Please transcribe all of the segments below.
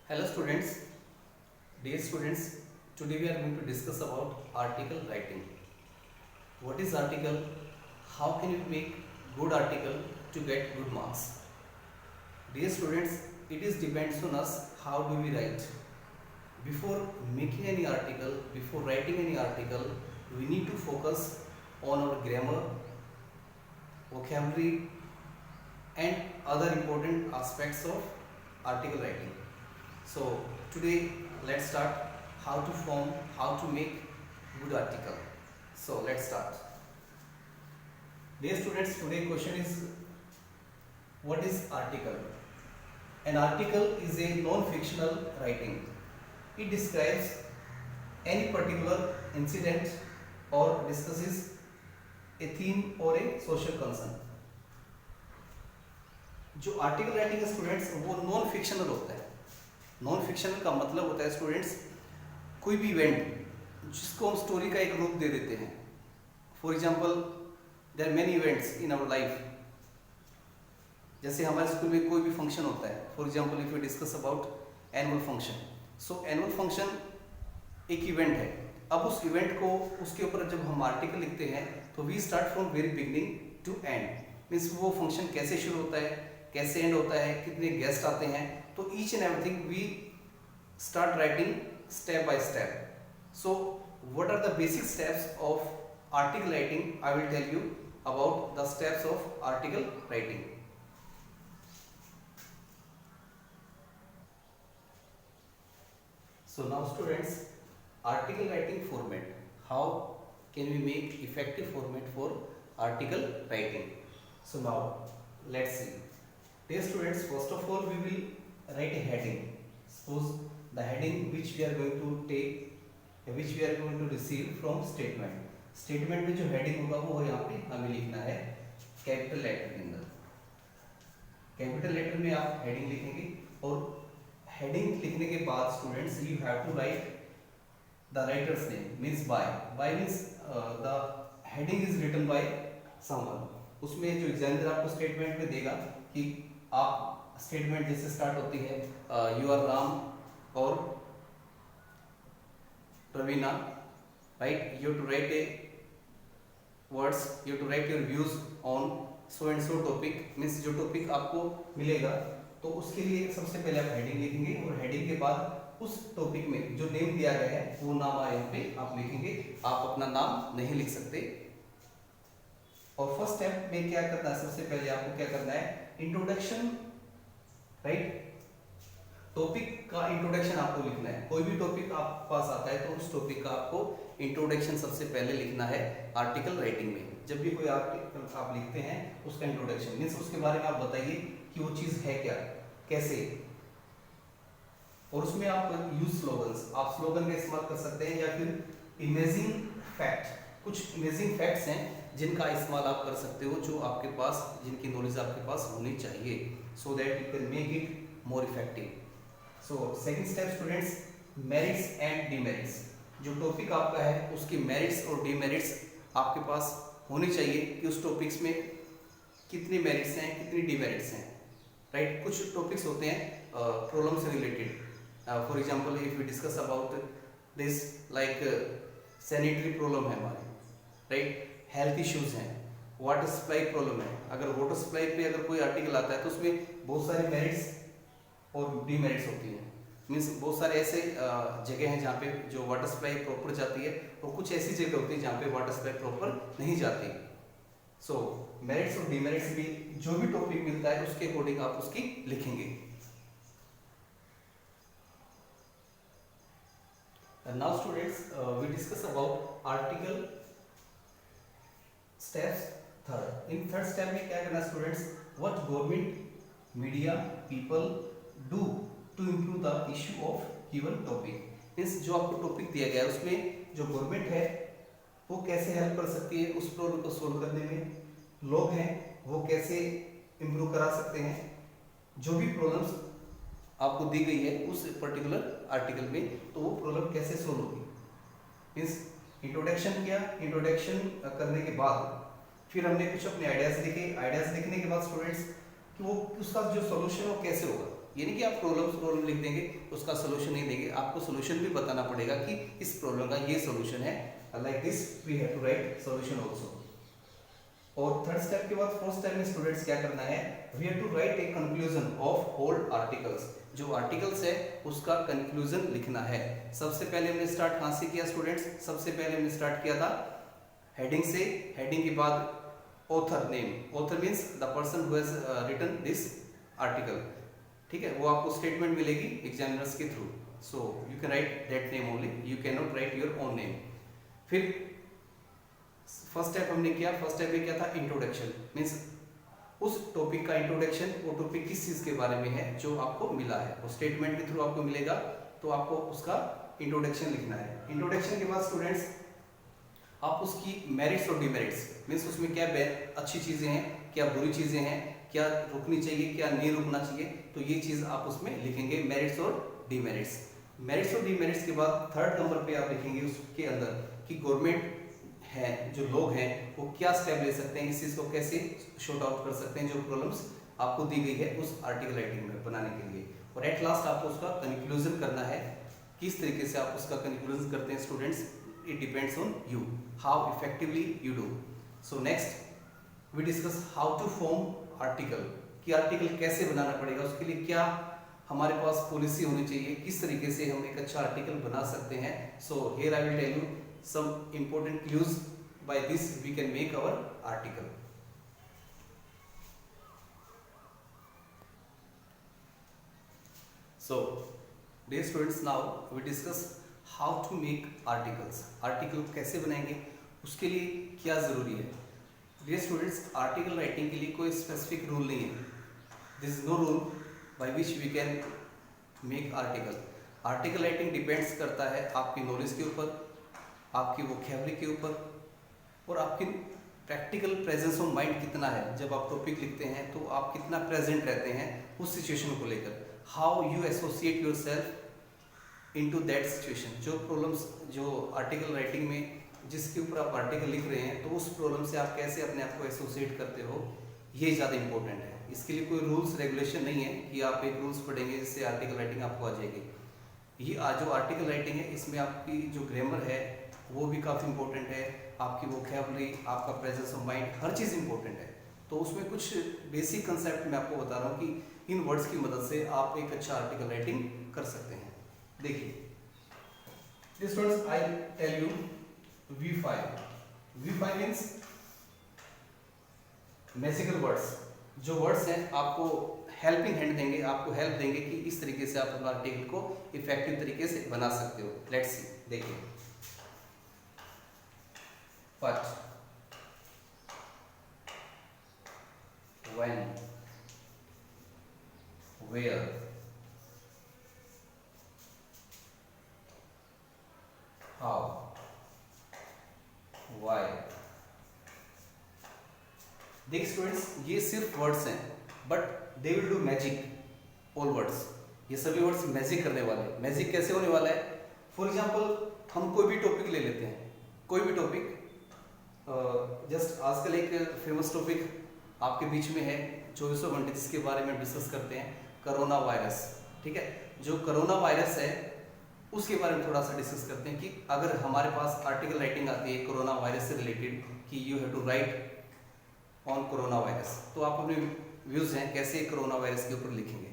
Hello students, dear students, today we are going to discuss about article writing. What is article? How can you make good article to get good marks? Dear students, it is depends on us how do we write. Before making any article, before writing any article, we need to focus on our grammar, vocabulary and other important aspects of article writing. So today let's start how to make good article. So let's start. Dear students, today question is what is article? An article is a non-fictional writing. It describes any particular incident or discusses a theme or a social concern. जो article writing है students वो non fictional होता है. Non fictional का मतलब होता है students कोई भी इवेंट जिसको हम स्टोरी का एक रूप दे देते हैं. For example there are many events in our life. जैसे हमारे स्कूल में कोई भी फंक्शन होता है. For example if we discuss about annual function. So annual function एक इवेंट है. अब उस इवेंट को उसके ऊपर जब हम आर्टिकल लिखते हैं तो we start from very beginning to end. Means वो फंक्शन कैसे शुरू होता है, कैसे एंड होता है, कितने गेस्ट आते हैं. तो each and everything we start writing step by step. So what are the basic steps of article writing? I will tell you about the steps of article writing. So now students, article writing format. How can we make effective format for article writing? So now let's see. Dear students, first of all we will write a heading. Suppose the heading which we are going to take, which we are going to receive from statement. Statement में जो heading होगा वो यहाँ पे हमें लिखना है capital letter के अंदर. कैपिटल लेटर में आप हेडिंग लिखेंगे और हेडिंग लिखने के बाद students you have to write the writer's name. Means by means the heading is written by someone. उसमें जो एग्जामिनर आपको स्टेटमेंट में देगा कि आप स्टेटमेंट जैसे स्टार्ट होती है यू आर राम और Raveena, right. You to write a words, you to write your views on so and so topic. Means जो टॉपिक आपको मिलेगा तो उसके लिए सबसे पहले आप हेडिंग लिखेंगे और हेडिंग के बाद उस टॉपिक में जो नेम दिया गया है वो नाम यहाँ पे आप लिखेंगे. आप अपना नाम नहीं लिख सकते. और फर्स्ट स्टेप में क्या करना है, सबसे पहले आपको क्या करना है, इंट्रोडक्शन, राइट. टॉपिक का इंट्रोडक्शन आपको लिखना है. कोई भी टॉपिक आप पास आता है तो उस टॉपिक का आपको इंट्रोडक्शन सबसे पहले लिखना है आर्टिकल राइटिंग में. जब भी कोई आर्टिकल आप लिखते हैं उसका इंट्रोडक्शन मीन्स उसके बारे में आप बताइए कि वो चीज है क्या, कैसे. और उसमें आप यूज स्लोगन्स, आप स्लोगन का इस्तेमाल कर सकते हैं या फिर इमेजिंग फैक्ट. कुछ इमेजिंग फैक्ट्स हैं जिनका इस्तेमाल आप कर सकते हो, जो आपके पास, जिनकी नॉलेज आपके पास होनी चाहिए, so that you can make it more effective. So second step students, merits and demerits. जो टॉपिक आपका है उसके मेरिट्स और डीमेरिट्स आपके पास होने चाहिए कि उस टॉपिक्स में कितने मेरिट्स हैं, कितनी डीमेरिट्स हैं, राइट. कुछ टॉपिक्स होते हैं प्रॉब्लम से related. For example if we discuss about this like sanitary problem है हमारे, राइट. हेल्थ इश्यूज हैं, वाटर सप्लाई प्रॉब्लम है. अगर वाटर सप्लाई पे अगर कोई आर्टिकल आता है तो उसमें बहुत सारे मेरिट्स और डीमेरिट्स होती हैं. मीन्स बहुत सारे ऐसे जगह हैं जहाँ पे जो वाटर सप्लाई प्रॉपर जाती है और कुछ ऐसी जगह होती है जहाँ पे वाटर सप्लाई प्रॉपर नहीं जाती. सो मेरिट्स और डीमेरिट्स भी जो भी टॉपिक मिलता है उसके अकॉर्डिंग आप उसकी लिखेंगे. Now students we discuss about article steps third. In third step में क्या करना students, what government, media, people do to improve the issue of given topic. Means जो आपको टॉपिक दिया गया है उसमें जो गवर्नमेंट है वो कैसे हेल्प कर सकती है उस प्रॉब्लम को सोल्व करने में. लोग हैं वो कैसे इम्प्रूव करा सकते हैं. जो भी प्रॉब्लम्स आपको दी गई है उस पर्टिकुलर आर्टिकल में तो वो प्रॉब्लम कैसे सोल्व होगी. मीन्स इंट्रोडक्शन किया, इंट्रोडक्शन करने के बाद फिर हमने कुछ अपने आइडियाज लिखे. आइडियाज लिखने के बाद स्टूडेंट्स कि वो उसका जो सोल्यूशन वो कैसे होगा। ये नहीं कि आप प्रॉब्लम लिख देंगे, उसका सोल्यूशन नहीं देंगे, आपको सोल्यूशन भी बताना पड़ेगा कि इस प्रॉब्लम का ये सोल्यूशन है। Like this we have to write solution also. और थर्ड स्टेप के बाद फोर्थ स्टेप में स्टूडेंट्स क्या करना है, we have to write a conclusion of whole articles. जो आर्टिकल्स है उसका कंक्लूजन लिखना है। सबसे पहले हमने स्टार्ट कहां से किया स्टूडेंट्स, सबसे पहले हमने स्टार्ट किया था हेडिंग से। हेडिंग के बाद author name, author means the person who has written this article, ठीक है, वो आपको स्टेटमेंट मिलेगी एग्जामिनर्स के थ्रू, so you can write that name only, you can not write your own name. फिर फर्स्ट स्टेप हमने किया, फर्स्ट स्टेप में क्या था, इंट्रोडक्शन, मींस उस टॉपिक का इंट्रोडक्शन, वो टॉपिक किस चीज के बारे में है जो आपको मिला है, वो स्टेटमेंट के थ्रू आपको मिलेगा, तो आपको उसका इंट्रोडक्शन लिखना है। इंट्रोडक्शन के बाद स्टूडेंट्स आप उसकी मेरिट्स और डिमेरिट्स, मीन्स उसमें क्या अच्छी चीजें हैं, क्या बुरी चीजें हैं, क्या रुकनी चाहिए, क्या नहीं रुकना चाहिए, तो ये चीज आप उसमें लिखेंगे, मेरिट्स और डिमेरिट्स। मेरिट्स और डिमेरिट्स के बाद थर्ड नंबर पे आप लिखेंगे उसके अंदर कि गवर्नमेंट है, जो लोग हैं वो क्या स्टेप ले सकते हैं, इस चीज को कैसे शॉर्ट आउट कर सकते हैं, जो प्रॉब्लम्स आपको दी गई है उस आर्टिकल राइटिंग में बनाने के लिए। और एट लास्ट आपको उसका कंक्लूजन करना है। किस तरीके से आप उसका कंक्लूजन करते हैं students, it depends on you, how effectively you do. So next we discuss how to form article, कि आर्टिकल कैसे बनाना पड़ेगा, उसके लिए क्या हमारे पास पॉलिसी होनी चाहिए, किस तरीके से हम एक अच्छा आर्टिकल बना सकते हैं। So here I will tell you some important clues, by this we can make our article. So dear students, now we discuss how to make articles. article कैसे बनाएंगे, उसके लिए क्या ज़रूरी है। dear students, article writing के लिए कोई specific rule नहीं है, there is no rule by which we can make article. article writing depends करता है आपकी knowledge के ऊपर, आपकी वोकैबुलरी के ऊपर, और आपकी प्रैक्टिकल प्रेजेंस ऑफ माइंड कितना है। जब आप टॉपिक लिखते हैं तो आप कितना प्रेजेंट रहते हैं उस सिचुएशन को लेकर, how you associate your self into that situation. जो प्रॉब्लम्स, जो आर्टिकल राइटिंग में जिसके ऊपर आप आर्टिकल लिख रहे हैं, तो उस प्रॉब्लम से आप कैसे अपने आप को एसोसिएट करते हो, ये ज़्यादा इंपॉर्टेंट है। इसके लिए कोई रूल्स रेगुलेशन नहीं है कि आप एक रूल्स पढ़ेंगे जिससे आर्टिकल राइटिंग आपको आ जाएगी। ये जो आर्टिकल राइटिंग है इसमें आपकी जो ग्रामर है वो भी काफ़ी इंपॉर्टेंट है, आपकी वोकैबुलरी, आपका presence of mind, her cheese important है। तो उसमें कुछ बेसिक कंसेप्ट मैं आपको बता रहा हूँ कि इन वर्ड्स की मदद से आप एक अच्छा आर्टिकल राइटिंग कर सकते हैं। देखिए students, I tell you V5. V5 means magical words. जो वर्ड्स हैं आपको हेल्पिंग हैंड देंगे, आपको हेल्प देंगे कि इस तरीके से आप अपना आर्टिकल को इफेक्टिव तरीके से बना सकते हो। लेट्स सी, देखिए What, when, where, how, why। देख स्टूडेंट्स, ये सिर्फ वर्ड्स हैं, but they will do magic, all words. ये सभी वर्ड्स मैजिक करने वाले हैं। मैजिक कैसे होने वाला है, फॉर एग्जाम्पल हम कोई भी टॉपिक ले लेते हैं, कोई भी टॉपिक, जस्ट आजकल एक फेमस टॉपिक आपके बीच में है 24 घंटे, जिसके बारे में डिस्कस करते हैं, कोरोना वायरस। ठीक है, जो कोरोना वायरस है उसके बारे में थोड़ा सा डिस्कस करते हैं कि अगर हमारे पास आर्टिकल राइटिंग आती है कोरोना वायरस से रिलेटेड कि you have to write on corona virus, तो आप अपने व्यूज हैं कैसे कोरोना वायरस के ऊपर लिखेंगे।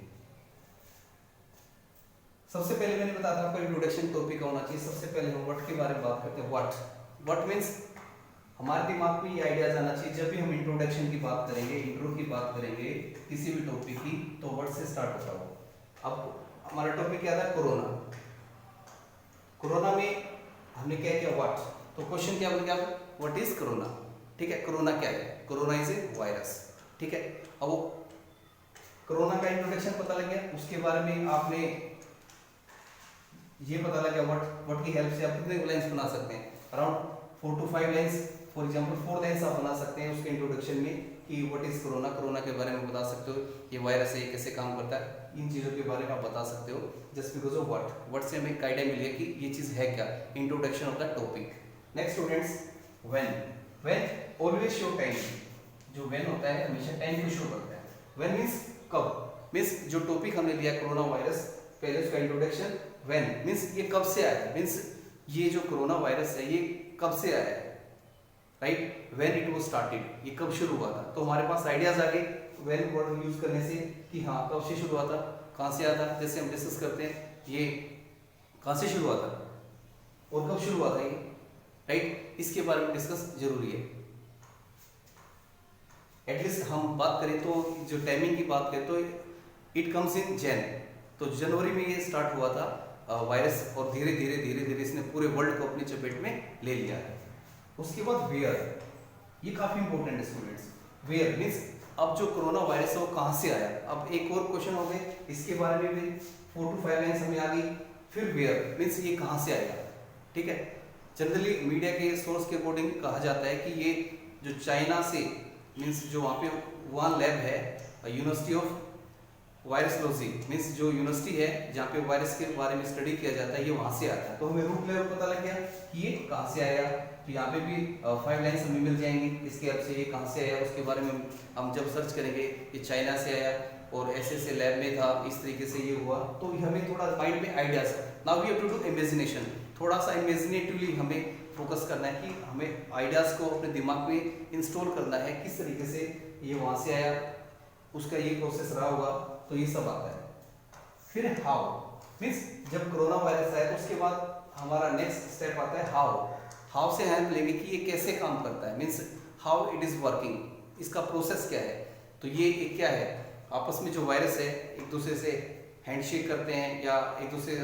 सबसे पहले मैंने बताया था आपको इंट्रोडक्शन टॉपिक होना चाहिए। सबसे पहले हम व्हाट के बारे में बात करते हैं। व्हाट मीन्स हमारे दिमाग में ये आइडिया आना चाहिए, जब भी हम इंट्रोडक्शन की बात करेंगे, इंट्रो की बात करेंगे किसी भी टॉपिक की, तो वर्ड से स्टार्ट होता हो। अब हमारा टॉपिक क्या था, कोरोना। कोरोना में हमने क्या किया, व्हाट, तो क्वेश्चन क्या बन गया, व्हाट इज कोरोना। ठीक है, कोरोना क्या है, कोरोना इज ए वायरस। ठीक है, अब वो कोरोना का इंट्रोडक्शन पता लग गया, उसके बारे में आपने ये पता लग गया व्हाट की हेल्प से आप कितने लाइंस बना सकते हैं, around 4 to 5 lines. For example 4 lines आप बना सकते हैं उसके इंट्रोडक्शन में कि व्हाट इज कोरोना, कोरोना के बारे में बता सकते हो, ये वायरस है, ये कैसे काम करता है, इन चीज़ों के बारे में आप बता सकते हो जस्ट बिकॉज ऑफ व्हाट से हमें एक आइडिया मिल गया कि ये चीज़ है क्या, introduction of the topic. Next students, when always show time. जो व्हेन होता है हमेशा टाइम को शो करता है। व्हेन मीन्स कब, मीन्स जो टॉपिक हमने लिया कोरोना वायरस, पहले उसका इंट्रोडक्शन, व्हेन मीन्स ये कब से आया, मीन्स ये जो कोरोना वायरस है ये कब से आया है, right, when it was started, ये कब शुरू हुआ था। तो हमारे पास आइडियाज आ गए व्हेन वर्ड यूज करने से कि हाँ कब से शुरू हुआ था, कहाँ से आया था। जैसे हम डिस्कस करते हैं ये कहाँ से शुरू हुआ था और कब शुरू हुआ था ये, राइट, इसके बारे में डिस्कस जरूरी है। एटलीस्ट हम बात करें तो जो टाइमिंग की बात करें तो इट कम्स इन जैन, तो जनवरी में ये स्टार्ट हुआ था वायरस, और धीरे धीरे इसने पूरे वर्ल्ड को अपनी चपेट में ले लिया है। उसके बाद वेयर, ये काफी इंपॉर्टेंट है स्टूडेंट्स। वेयर मीन्स अब जो कोरोना वायरस है वो कहाँ से आया। अब एक और क्वेश्चन हो गए, इसके बारे में भी 4 to 5 लाइन्स हमें आ गई। फिर वेयर मीन्स ये कहाँ से आएगा, ठीक है। जनरली मीडिया के सोर्स के अकॉर्डिंग कहा जाता है कि ये जो चाइना से मीन्स जो वहाँ पे वुहान लैब है, यूनिवर्सिटी ऑफ वायरसोलॉजी मीन्स जो यूनिवर्सिटी है जहाँ पे वायरस के बारे में स्टडी किया जाता है, ये वहाँ से आता है। तो हमें रूट लेवल पता लग गया कि ये कहाँ से आया। तो यहाँ पे भी 5 लाइन्स हमें मिल जाएंगी इसके हेल्प से, ये कहाँ से आया उसके बारे में हम जब सर्च करेंगे ये चाइना से आया और ऐसे लैब में था, इस तरीके से ये हुआ। तो हमें थोड़ा माइंड में ideas, now we have to do imagination, थोड़ा सा इमेजिनेटिवली हमें फोकस करना है कि हमें आइडियाज को अपने दिमाग में इंस्टॉल करना है, किस तरीके से ये वहाँ से आया, उसका ये प्रोसेस रहा होगा, तो ये सब आता है। फिर हाउ मीन्स जब कोरोना वायरस आया तो उसके बाद हमारा नेक्स्ट स्टेप आता है हाउ। हाउ से हेल्प लेंगे कि ये कैसे काम करता है, means how it is working, इसका प्रोसेस क्या है। तो ये क्या है, आपस में जो वायरस है एक दूसरे से हैंडशेक करते हैं या एक दूसरे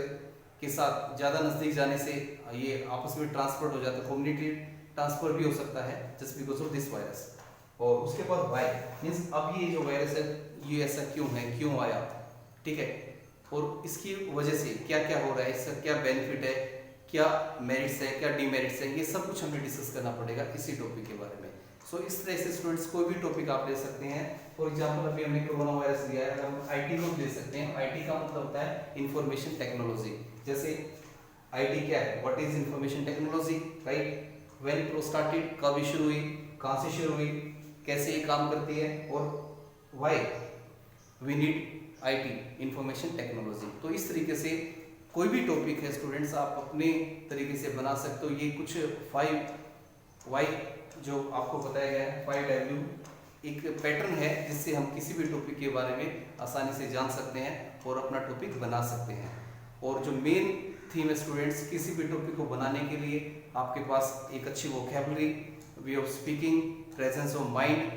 के साथ ज़्यादा नज़दीक जाने से ये आपस में ट्रांसफर हो जाता है, कम्युनिटी ट्रांसफर भी हो सकता है just because of this virus. और उसके बाद वाई मीन्स अब ये जो वायरस है ये ऐसा क्यों है, क्यों आया, ठीक है, और इसकी वजह से क्या क्या हो रहा है, इसका क्या बेनिफिट है, क्या मेरिट्स है, क्या डीमेरिट्स है, ये सब कुछ हमें डिस्कस करना पड़ेगा इसी टॉपिक के बारे में। सो इस तरह से स्टूडेंट्स कोई भी टॉपिक आप ले सकते हैं। फॉर एग्जांपल अभी हमने कोरोना वायरस लिया है, हम आईटी को ले सकते हैं। आईटी का मतलब होता है इंफॉर्मेशन टेक्नोलॉजी। जैसे आईटी क्या है, what is information technology, right, when it started, कब शुरू हुई, कहाँ से शुरू हुई, कैसे ये काम करती है, और why we need IT information technology. तो इस तरीके से कोई भी टॉपिक है स्टूडेंट्स आप अपने तरीके से बना सकते हो। ये कुछ 5 वाई जो आपको बताया गया है, 5 W एक पैटर्न है जिससे हम किसी भी टॉपिक के बारे में आसानी से जान सकते हैं और अपना टॉपिक बना सकते हैं। और जो मेन थीम है स्टूडेंट्स, किसी भी टॉपिक को बनाने के लिए आपके पास एक अच्छी vocabulary, way of speaking, presence of mind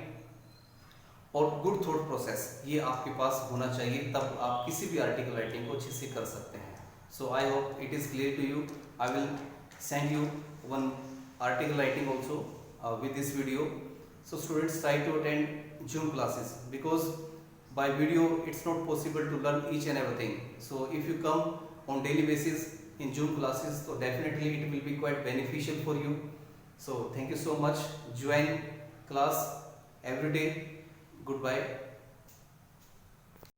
और गुड थॉट प्रोसेस, ये आपके पास होना चाहिए, तब आप किसी भी आर्टिकल राइटिंग को अच्छे से कर सकते हैं। So I hope it is clear to you. I will send you one article writing also with this video. So students, try to attend Zoom classes because by video it's not possible to learn each and everything. So if you come on daily basis in Zoom classes, so definitely it will be quite beneficial for you. So thank you so much. Join class every day. Goodbye.